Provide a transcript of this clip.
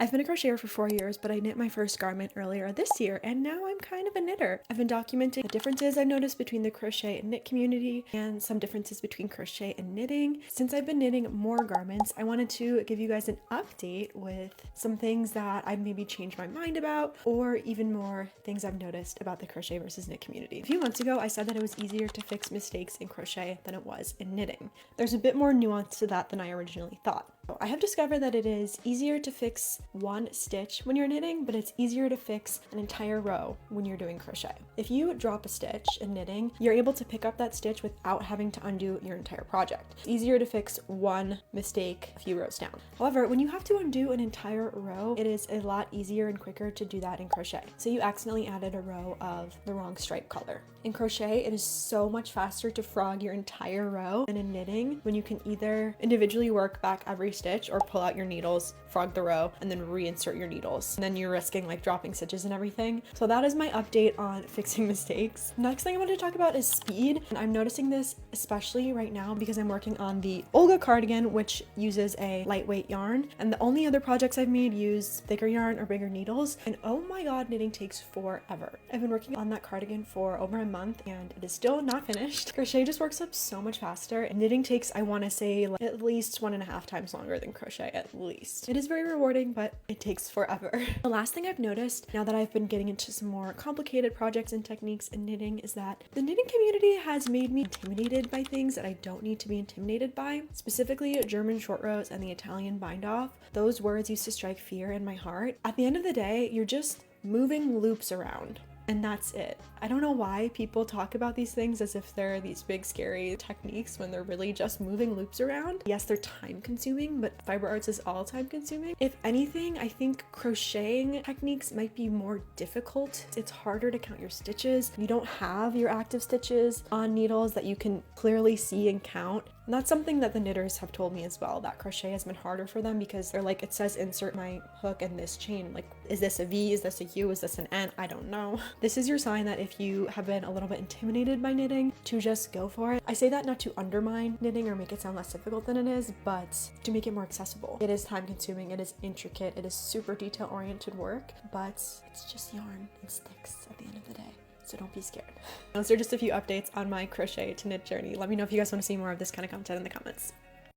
I've been a crocheter for 4 years, but I knit my first garment earlier this year, and now I'm kind of a knitter. I've been documenting the differences I've noticed between the crochet and knit community and some differences between crochet and knitting. Since I've been knitting more garments, I wanted to give you guys an update with some things that I've maybe changed my mind about, or even more things I've noticed about the crochet versus knit community. A few months ago, I said that it was easier to fix mistakes in crochet than it was in knitting. There's a bit more nuance to that than I originally thought. I have discovered that it is easier to fix one stitch when you're knitting, but it's easier to fix an entire row when you're doing crochet. If you drop a stitch in knitting, you're able to pick up that stitch without having to undo your entire project. It's easier to fix one mistake a few rows down. However, when you have to undo an entire row, it is a lot easier and quicker to do that in crochet. So you accidentally added a row of the wrong stripe color. In crochet, it is so much faster to frog your entire row than in knitting, when you can either individually work back every stitch or pull out your needles, frog the row, and then reinsert your needles. And then you're risking like dropping stitches and everything. So that is my update on fixing mistakes. Next thing I wanted to talk about is speed. And I'm noticing this especially right now because I'm working on the Olga cardigan, which uses a lightweight yarn. And the only other projects I've made use thicker yarn or bigger needles. And oh my God, knitting takes forever. I've been working on that cardigan for over a month and it is still not finished. Crochet just works up so much faster. And knitting takes, I want to say, like, at least 1.5 times longer than crochet, at least. It is very rewarding, but it takes forever. The last thing I've noticed now that I've been getting into some more complicated projects and techniques in knitting is that the knitting community has made me intimidated by things that I don't need to be intimidated by. Specifically, German short rows and the Italian bind off. Those words used to strike fear in my heart. At the end of the day, you're just moving loops around. And that's it. I don't know why people talk about these things as if they're these big scary techniques when they're really just moving loops around. Yes, they're time consuming, but fiber arts is all time consuming. If anything, I think crocheting techniques might be more difficult. It's harder to count your stitches. You don't have your active stitches on needles that you can clearly see and count. And that's something that the knitters have told me as well, that crochet has been harder for them because they're like, it says insert my hook in this chain. Like, is this a V? Is this a U? Is this an N? I don't know. This is your sign that if you have been a little bit intimidated by knitting, to just go for it. I say that not to undermine knitting or make it sound less difficult than it is, but to make it more accessible. It is time consuming, it is intricate, it is super detail oriented work, but it's just yarn and sticks at the end of the day. So don't be scared. Those are just a few updates on my crochet to knit journey. Let me know if you guys want to see more of this kind of content in the comments.